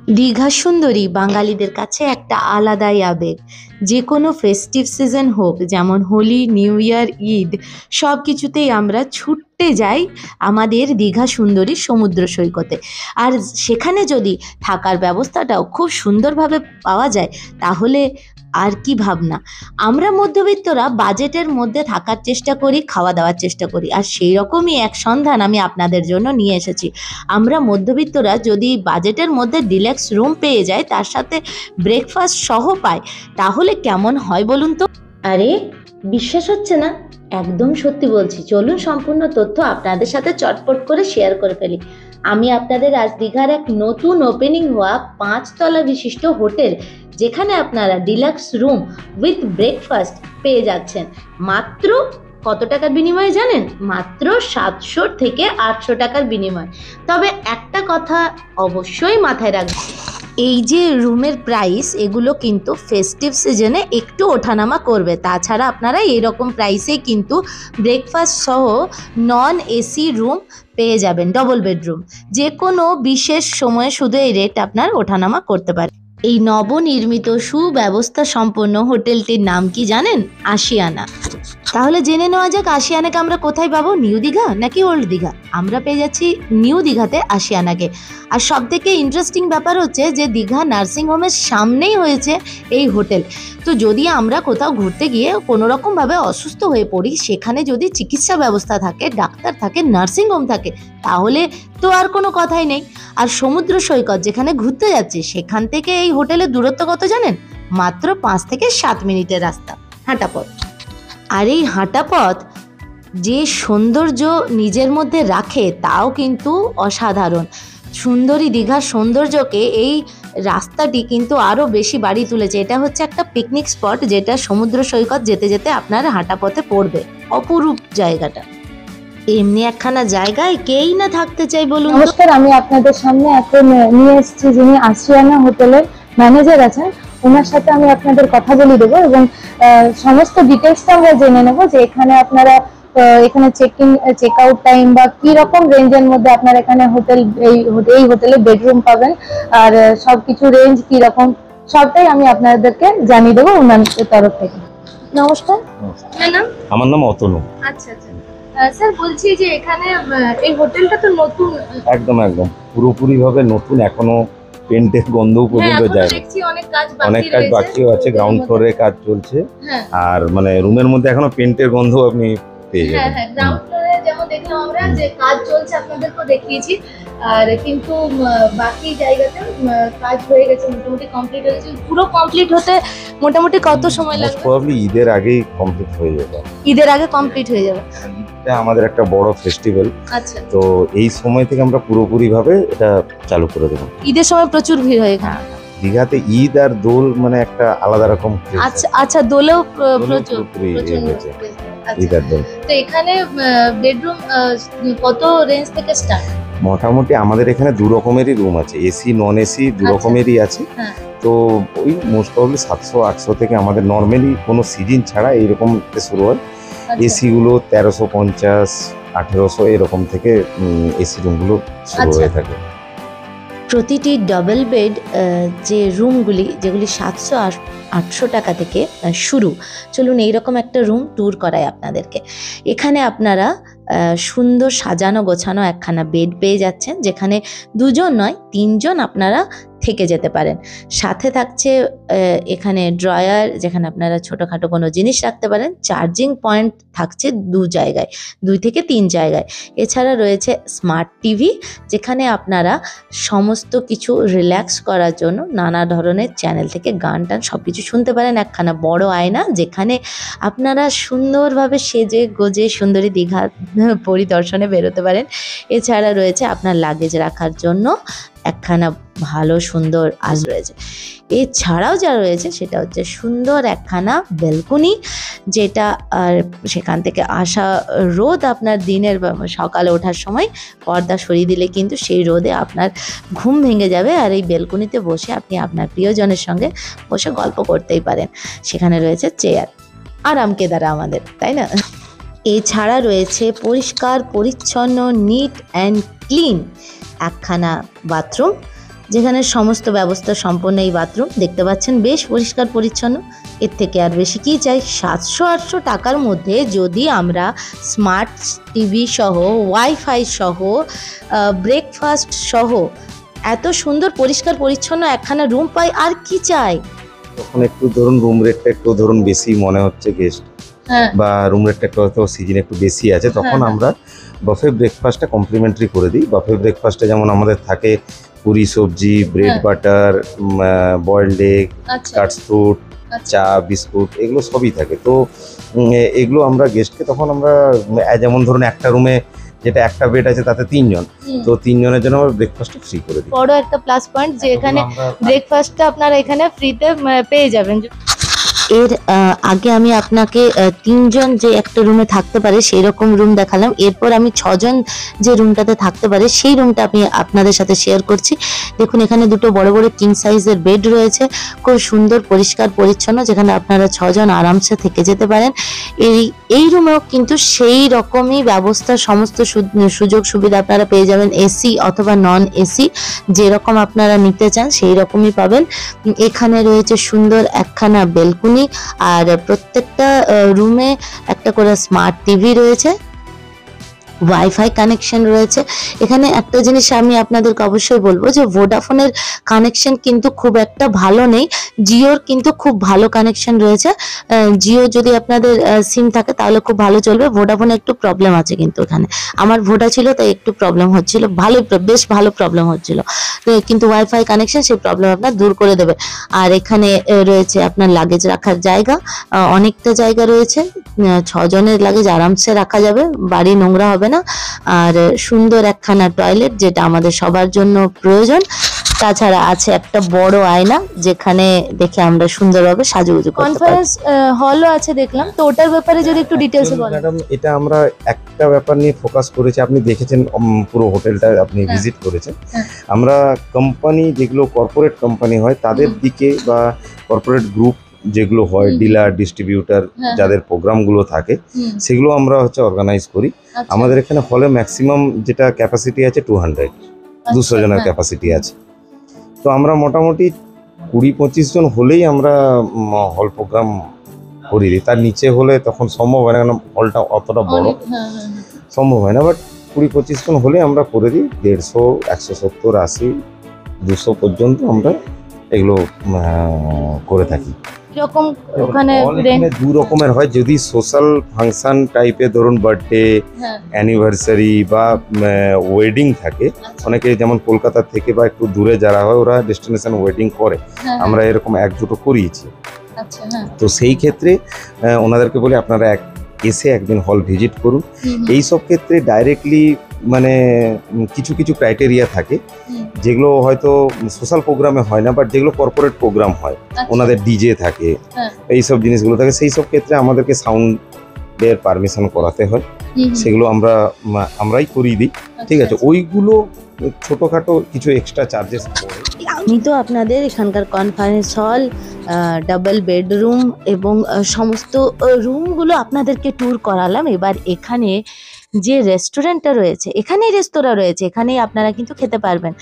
দীঘা সুন্দরী বাঙালিদের কাছে একটা আলাদাই আবেগ। যে কোনো ফেস্টিভ সিজন হোক, যেমন হোলি, নিউ ইয়ার, ঈদ, সব কিছুতেই আমরা ছুটতে যাই আমাদের দীঘা সুন্দরী সমুদ্র সৈকতে। আর সেখানে যদি থাকার ব্যবস্থাটাও খুব সুন্দরভাবে পাওয়া যায়, তাহলে আর কি ভাবনা। আমরা মধ্যবিত্তরা বাজেটের মধ্যে থাকার চেষ্টা করি, খাওয়া দাওয়ার চেষ্টা করি, আর সেই রকমই এক সন্ধান আমি আপনাদের জন্য নিয়ে এসেছি। আমরা মধ্যবিত্তরা যদি বাজেটের মধ্যে ডিলাক্স রুম পেয়ে যাই, তার সাথে ব্রেকফাস্ট সহ পাই, তাহলে কেমন হয় বলুন তো। আরে, বিশ্বাস হচ্ছে না? একদম সত্যি বলছি, চলুন সম্পূর্ণ তথ্য আপনাদের সাথে চটপট করে শেয়ার করে ফেলি। আমি আপনাদের আজ দীঘার এক নতুন ওপেনিং হওয়া 5 তলা বিশিষ্ট হোটেল, যেখানে আপনারা ডিলাক্স রুম উইথ ব্রেকফাস্ট পেয়ে যাচ্ছেন মাত্র কত টাকার বিনিময়ে জানেন? মাত্র 700 থেকে 800 টাকার বিনিময়। তবে একটা কথা অবশ্যই মাথায় রাখবেন, এই যে রুমের প্রাইস, এগুলো কিন্তু ফেস্টিভ সিজনে একটু ওঠানামা করবে। তাছাড়া আপনারা এরকম প্রাইসে কিন্তু ব্রেকফাস্ট সহ নন এসি রুম পেয়ে যাবেন, ডবল বেডরুম। যে কোনো বিশেষ সময়ে শুধু এই রেট আপনার ওঠানামা করতে পারে। এই নবনির্মিত সুব্যবস্থা সম্পন্ন হোটেলটির নাম কি জানেন? আশিয়ানা। তাহলে জেনে নেওয়া যাক, আশিয়ানাকে আমরা কোথায় পাবো? নিউ দীঘা নাকি ওল্ড দীঘা? আমরা পেয়ে যাচ্ছি নিউ দীঘাতে আশিয়ানাকে। আর সব থেকে ইন্টারেস্টিং ব্যাপার হচ্ছে যে দীঘা নার্সিং হোমের সামনেই হয়েছে এই হোটেল। তো যদি আমরা কোথাও ঘুরতে গিয়ে কোনো রকমভাবে অসুস্থ হয়ে পড়ি, সেখানে যদি চিকিৎসা ব্যবস্থা থাকে, ডাক্তার থাকে, নার্সিং হোম থাকে, তাহলে তো আর কোনো কথাই নেই। আর সমুদ্র সৈকত যেখানে ঘুরতে যাচ্ছি, সেখান থেকে এই হোটেলের দূরত্ব কত জানেন? মাত্র 5 থেকে 7 মিনিটের রাস্তা, হাঁটা পথ। আর এই হাঁটা পথ যে সৌন্দর্য নিজের মধ্যে রাখে, তাও কিন্তু অসাধারণ। সুন্দরী দীঘার সৌন্দর্যকে এই রাস্তাটি কিন্তু আরও বেশি বাড়িয়ে তুলেছে। এটা হচ্ছে একটা পিকনিক স্পট, যেটা সমুদ্র সৈকত যেতে যেতে আপনার হাঁটা পথে পড়বে। অপরূপ জায়গাটা। এমনি একখানা জায়গায় কেই না থাকতে চাই বলুন। নমস্কার, আমি আপনাদের সামনে এখন নিয়ে এসেছি যিনি আশিয়ানা হোটেলের ম্যানেজার আছেন, ওনার সাথে আমি আপনাদের কথা বলে দেবো এবং সমস্ত ডিটেলসটা আমরা জেনে নেব যে এখানে আপনারা এখানে চেক আউট টাইম বা কি রকম রেঞ্জের মধ্যে আপনারা এখানে এই হোটেলে বেডরুম পাবেন, আর সবকিছু রেঞ্জ কি রকম সবটাই আমি আপনাদেরকে জানিয়ে দেবো ওনাদের তরফ থেকে। নমস্কার, আমার নাম অতনু। আচ্ছা আচ্ছা স্যার, বলছি যে এখানে এই হোটেলটা তো নতুন। একদম একদম পুরোপুরি ভাবে নতুন, এখনো পেন্টের গন্ধও পর্যন্ত যায় না। অনেক কাজ বাকিও আছে, গ্রাউন্ড ফ্লোরে কাজ চলছে। আর মানে রুমের মধ্যে এখনো পেন্টের গন্ধ আপনি পেয়ে যাবেন। হ্যাঁ, গ্রাউন্ড ফ্লোরে যেমন দেখলাম আমরা যে কাজ চলছে, আপনাদেরকেও দেখিয়েছি। আর কিন্তু বাকি জায়গাতে কাজ হয়ে গেছে, মোটামুটি কমপ্লিট হয়ে গেছে। পুরো কমপ্লিট হতে মোটামুটি কত সময় লাগবে? প্রবাবলি ঈদের আগেই কমপ্লিট হয়ে যাবে। ঈদের আগে কমপ্লিট হয়ে যাবে। এটা আমাদের একটা বড় ফেস্টিভ্যাল, আচ্ছা, তো এই সময় থেকে আমরা পুরোপুরি ভাবে এটা চালু করে দেবো। ঈদের সময় প্রচুর ভিড় হয় এখানে। দীঘাতে ঈদ আর দোল মানে একটা আলাদা রকম craze হয়। আচ্ছা আচ্ছা, দোলেও প্রচুর পুরোপুরি প্রচুর হয়েছে। আচ্ছা। ঈদ আর দোল। তো এখানে বেডরুম কত রেঞ্জ থেকে স্টার্ট? মোটামুটি আমাদের এখানে দু রকমেরই রুম আছে, এসি নন এসি দু রকমেরই আছে। হ্যাঁ। তো ওই মোস্ট প্রবলি 700-800 থেকে আমাদের নর্মালি কোনো সিজন ছাড়া এইরকম শুরু হয়। এসি গুলো 1350, 1800 এরকম থেকে এসি রুমগুলো শুরু হয়ে থাকে। প্রতিটি ডাবল বেড যে রুমগুলি, যেগুলি 700-800 টাকা থেকে শুরু। চলুন এইরকম একটা রুম ট্যুর করাই আপনাদেরকে। এখানে আপনারা সুন্দর সাজানো গোছানো একখানা বেড পেয়ে যাচ্ছেন, যেখানে 2 জন নয় 3 জন আপনারা থেকে যেতে পারেন। সাথে থাকছে এখানে ড্রয়ার, যেখানে আপনারা ছোটোখাটো কোনো জিনিস রাখতে পারেন। চার্জিং পয়েন্ট থাকছে 2 জায়গায়, 2 থেকে 3 জায়গায়। এছাড়া রয়েছে স্মার্ট টিভি, যেখানে আপনারা সমস্ত কিছু রিল্যাক্স করার জন্য নানা ধরনের চ্যানেল থেকে গান টান সব কিছু শুনতে পারেন। একখানা বড় আয়না, যেখানে আপনারা সুন্দরভাবে সেজে গোজে সুন্দরী দীঘা পরিদর্শনে বেরোতে পারেন। এছাড়া রয়েছে আপনার লাগেজ রাখার জন্য একখানা ভালো সুন্দর আজ রয়েছে। এছাড়াও যা রয়েছে সেটা হচ্ছে সুন্দর একখানা ব্যালকনি, যেটা আর সেখান থেকে আসা রোদ আপনার দিনের সকালে ওঠার সময় পর্দা সরিয়ে দিলে কিন্তু সেই রোদে আপনার ঘুম ভেঙে যাবে। আর এই ব্যালকনিতে বসে আপনি আপনার প্রিয়জনের সঙ্গে বসে গল্প করতেই পারেন। সেখানে রয়েছে চেয়ার, আরাম কেদারা আমাদের, তাই না? এছাড়া রয়েছে পরিষ্কার পরিচ্ছন্ন নিট অ্যান্ড ক্লিন একখানা বাথরুম, যেখানে সমস্ত ব্যবস্থা সম্পন্ন এই বাথরুম দেখতে পাচ্ছেন, বেশ পরিষ্কার পরিচ্ছন্ন। এর থেকে আর বেশি কি চাই? 700-800 টাকার মধ্যে যদি আমরা স্মার্ট টিভি সহ, ওয়াইফাই সহ, ব্রেকফাস্ট সহ এত সুন্দর পরিষ্কার পরিচ্ছন্ন একখানা রুম পাই, আর কি চাই? তখন একটু ধরুন রুম রেটটা একটু ধরুন বেশি মনে হচ্ছে গেস্ট, হ্যাঁ বা রুম রেটটা একটু হয়তো সিজন একটু বেশি আছে, তখন হ্যাঁ। আমরা বাফে ব্রেকফাস্টটা কমপ্লিমেন্টারি করে দিই। বাফে ব্রেকফাস্টে যেমন আমাদের থাকে পুরি সবজি, ব্রেড হ্যাঁ। বাটার, বয়েলড এগ, আচ্ছা কাটস ফ্রুট, আচ্ছা চা, বিস্কুট, এগুলো সবই থাকে। তো এগুলো আমরা গেস্টকে তখন আমরা যেমন ধরুন একটা রুমে যেটা একটা বেড আছে তাতে 3 জন, তো 3 জনের জন্য আমরা ব্রেকফাস্টটা ফ্রি করে দিই। বড় একটা প্লাস পয়েন্ট যে এখানে আমরা ব্রেকফাস্টটা আপনারা এখানে ফ্রিতে পেয়ে যাবেন। এর আগে আমি আপনাকে 3 জন যে একটা রুমে থাকতে পারে সেই রকম রুম দেখালাম। এরপর আমি 6 জন যে রুমটাতে থাকতে পারে সেই রুমটা আমি আপনাদের সাথে শেয়ার করছি। দেখুন এখানে দুটো বড় বড় কিং সাইজের বেড রয়েছে, খুব সুন্দর পরিষ্কার পরিচ্ছন্ন, যেখানে আপনারা 6 জন আরামসে থেকে যেতে পারেন। এই রুমেও কিন্তু সেই রকমই ব্যবস্থা, সমস্ত সুযোগ সুবিধা আপনারা পেয়ে যাবেন। এসি অথবা নন এসি যেরকম আপনারা নিতে চান সেই রকমই পাবেন। এখানে রয়েছে সুন্দর একখানা বেলকুনি, আর প্রত্যেকটা রুমে একটা করে স্মার্ট টিভি রয়েছে, ওয়াইফাই কানেকশন রয়েছে। এখানে একটা জিনিস আমি আপনাদেরকে অবশ্যই বলবো যে ভোডাফোনের কানেকশন কিন্তু খুব একটা ভালো নেই, জিওর কিন্তু খুব ভালো কানেকশন রয়েছে। জিও যদি আপনাদের সিম থাকে তাহলে খুব ভালো চলবে, ভোডাফোনে একটু প্রবলেম আছে। কিন্তু এখানে আমার ভোডা ছিল তাই একটু প্রবলেম হচ্ছিল, বেশ ভালো প্রবলেম হচ্ছিল, কিন্তু ওয়াইফাই কানেকশন সেই প্রবলেম আপনার দূর করে দেবে। আর এখানে রয়েছে আপনার লাগেজ রাখার জায়গা, অনেকটা জায়গা রয়েছে, 6 জনের লাগেজ আরামসে রাখা যাবে, বাড়ি নোংরা হবে না। আর সুন্দর একখানা টয়লেট যেটা আমাদের সবার জন্য প্রয়োজন। তাছাড়া আছে একটা বড় আয়না যেখানে দেখে আমরা সুন্দরভাবে সাজুগুজু করতে পারি। কনফারেন্স হলও আছে দেখলাম, তো ওটার ব্যাপারে যদি একটু ডিটেইলসে বলেন। ম্যাডাম, এটা আমরা একটা ব্যাপার নিয়ে ফোকাস করেছি, আপনি দেখেছেন পুরো হোটেলটা আপনি ভিজিট করেছেন। হ্যাঁ। আমরা কোম্পানি যেগুলো কর্পোরেট কোম্পানি হয় তাদের দিকে, বা কর্পোরেট গ্রুপ যেগুলো হয়, ডিলার ডিস্ট্রিবিউটার হ্যাঁ। যাদের প্রোগ্রামগুলো থাকে সেগুলো আমরা অর্গানাইজ করি। আমাদের এখানে হলে ম্যাক্সিমাম যেটা ক্যাপাসিটি আছে 200 জনের ক্যাপাসিটি আছে। তো আমরা মোটামুটি 20-25 জন হলেই আমরা হল প্রোগ্রাম করি দিই। তার নিচে হলে তখন সম্ভব হয় না, কারণ হলটা অতটা বড় সম্ভব হয় না। বাট 20-25 জন হলে আমরা করে দিই। 150, 170, 80, 200 পর্যন্ত আমরা এগুলো করে থাকি। এরকম ওখানে এখানে 2 রকমের হয়। যদি সোশ্যাল ফাংশন টাইপের ধরুন বার্থডে, অ্যানিভার্সারি বা ওয়েডিং থাকে, অনেকে যেমন কলকাতা থেকে বা একটু দূরে যারা হয় ওরা ডেস্টিনেশন ওয়েডিং করে, আমরা এরকম একজোটো করিয়েছি। তো সেই ক্ষেত্রে ওনাদেরকে বলি আপনারা এসে একদিন হল ভিজিট করুন। এই সব ক্ষেত্রে ডাইরেক্টলি মানে কিছু কিছু ক্রাইটেরিয়া থাকে যেগুলো হয়তো সোশ্যাল প্রোগ্রামে হয় না, বাট যেগুলো কর্পোরেট প্রোগ্রাম হয়, ওনাদের ডিজে থাকে, এইসব জিনিসগুলো থাকে, সেই সব ক্ষেত্রে আমাদেরকে সাউন্ডের পারমিশন করাতে হয়। সেগুলো আমরাই করিয়ে দিই। ঠিক আছে, ওইগুলো ছোটোখাটো কিছু এক্সট্রা চার্জেস পড়ে। আমি তো আপনাদের এখানকার কনফারেন্স হল, ডাবল বেডরুম এবং সমস্ত রুমগুলো আপনাদেরকে ট্যুর করালাম। এবার এখানে যে রেস্টুরেন্টটা রয়েছে, এখানেই রেস্তোরাঁ রয়েছে, এখানেই আপনারা কিন্তু খেতে পারবেন।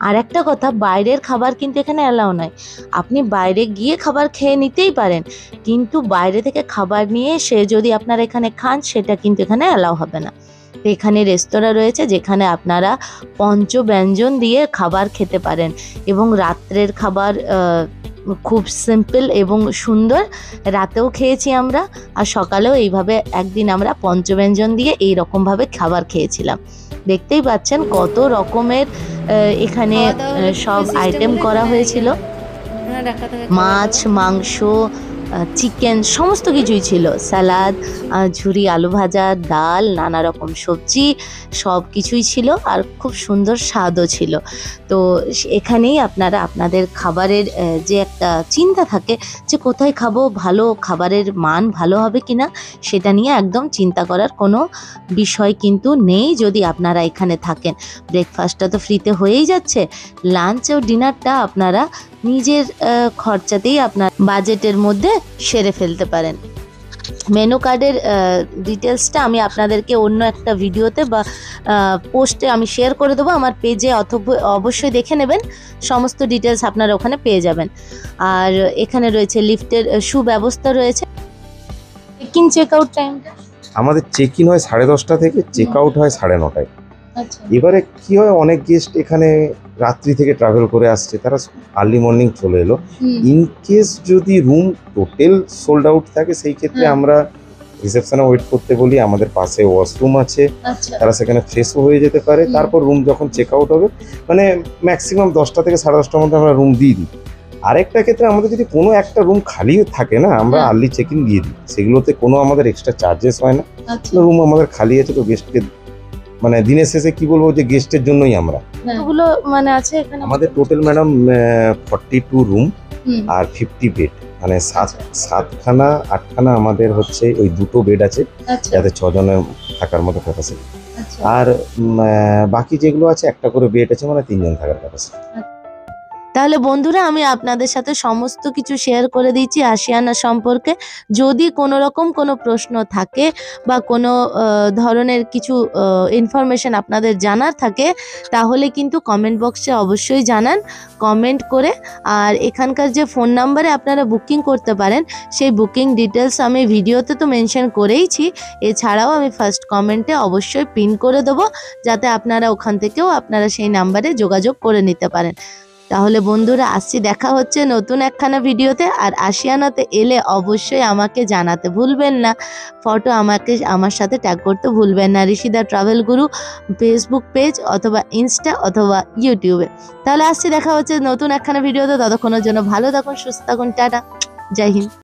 আর একটা কথা, বাইরের খাবার কিন্তু এখানে অ্যালাউ নয়। আপনি বাইরে গিয়ে খাবার খেয়ে নিতেই পারেন, কিন্তু বাইরে থেকে খাবার নিয়ে সে যদি আপনারা এখানে খান সেটা কিন্তু এখানে অ্যালাউ হবে না। তো এখানে রেস্তোরাঁ রয়েছে যেখানে আপনারা পঞ্চব্যঞ্জন দিয়ে খাবার খেতে পারেন, এবং রাত্রের খাবার খুব সিম্পল এবং সুন্দর। রাতেও খেয়েছি আমরা, আর সকালেও এইভাবে একদিন আমরা পঞ্চব্যঞ্জন দিয়ে এই রকমভাবে খাবার খেয়েছিলাম। দেখতেই পাচ্ছেন কত রকমের এখানে সব আইটেম করা হয়েছিল, মাছ, মাংস, চিকেন, সমস্ত কিছুই ছিল, স্যালাড, ঝুরি আলু ভাজা, ডাল, নানা রকম সবজি, সব কিছুই ছিল, আর খুব সুন্দর স্বাদও ছিল। তো এখানেই আপনারা আপনাদের খাবারের যে একটা চিন্তা থাকে যে কোথায় খাবো, ভালো খাবারের মান ভালো হবে কিনা, সেটা নিয়ে একদম চিন্তা করার কোনো বিষয় কিন্তু নেই যদি আপনারা এখানে থাকেন। ব্রেকফাস্টটা তো ফ্রিতে হয়েই যাচ্ছে, লাঞ্চ ও ডিনারটা আপনারা নিজের খরচাতেই আপনার বাজেটের মধ্যে সেরে ফেলতে পারেন। মেনু কার্ডের ডিটেলসটা আমি আপনাদেরকে অন্য একটা ভিডিওতে বা পোস্টে আমি শেয়ার করে দেবো আমার পেজে, অথবা অবশ্যই দেখে নেবেন, সমস্ত ডিটেলস আপনারা ওখানে পেয়ে যাবেন। আর এখানে রয়েছে লিফটের সুব্যবস্থা রয়েছে। চেক ইন চেক আউট টাইমটা আমাদের চেক ইন হয় 10:30 থেকে, চেক আউট হয় 9:30। আচ্ছা এবারে কি হয়, অনেক গেস্ট এখানে রাত্রি থেকে ট্রাভেল করে আসছে, তারা আর্লি মর্নিং চলে এলো। ইন কেস যদি রুম টোটাল সোল্ড আউট থাকে, সেই ক্ষেত্রে হ্যাঁ। আমরা রিসেপশনে ওয়েট করতে বলি। আমাদের পাশে ওয়াশরুম আছে, আচ্ছা তারা সেখানে ফ্রেশও হয়ে যেতে পারে। তারপর রুম যখন চেক আউট হবে, মানে ম্যাক্সিমাম 10টা থেকে 10:30টার মধ্যে আমরা রুম দিয়ে দিই। আরেকটা ক্ষেত্রে আমাদের যদি কোনো একটা রুম খালি থাকে না, আমরা হ্যাঁ। আর্লি চেক ইন দিয়ে দিই। সেগুলোতে কোনো আমাদের এক্সট্রা চার্জেস হয় না। আচ্ছা রুম আমাদের খালি আছে, তো গেস্টকে মানে দিনের শেষে কি বলবো, যে গেস্টের জন্যই আমরা। ওগুলো মানে আছে এখানে আমাদের টোটাল ম্যাডাম 42 রুম হুম। আর 50 বেড, মানে 7খানা 8খানা আমাদের হচ্ছে ওই 2টো বেড আছে, আচ্ছা যাতে 6 জনের থাকার মতো ক্যাপাসিটি। আচ্ছা আর বাকি যেগুলো আছে একটা করে বেড আছে, মানে 3 জন থাকার ক্যাপাসিটি। তাহলে বন্ধুরা, আমি আপনাদের সাথে সমস্ত কিছু শেয়ার করে দিয়েছি আশিয়ানা সম্পর্কে। যদি কোনো রকম কোনো প্রশ্ন থাকে বা কোনো ধরনের কিছু ইনফরমেশন আপনাদের জানার থাকে, তাহলে কিন্তু কমেন্ট বক্সে অবশ্যই জানান কমেন্ট করে। আর এখানকার যে ফোন নাম্বারে আপনারা বুকিং করতে পারেন, সেই বুকিং ডিটেলস আমি ভিডিওতে তো মেনশন করেইছি, এছাড়াও আমি ফার্স্ট কমেন্টে অবশ্যই পিন করে দেবো, যাতে আপনারা ওখান থেকেও আপনারা সেই নাম্বারে যোগাযোগ করে নিতে পারেন। তাহলে বন্ধুরা, আসছি, দেখা হচ্ছে নতুন একখানা ভিডিওতে। আর আশিয়ানাতে এলে অবশ্যই আমাকে জানাতে ভুলবেন না, ফটো আমার সাথে ট্যাগ করতে ভুলবেন না, ঋষিদা ট্রাভেল গুরু ফেসবুক পেজ অথবা ইনস্টা অথবা ইউটিউবে। তাহলে আসছি, দেখা হচ্ছে নতুন একখানা ভিডিওতে। ততক্ষণের জন্য ভালো থাকুন, সুস্থ থাকুন, টাটা, জয় হিন্দ।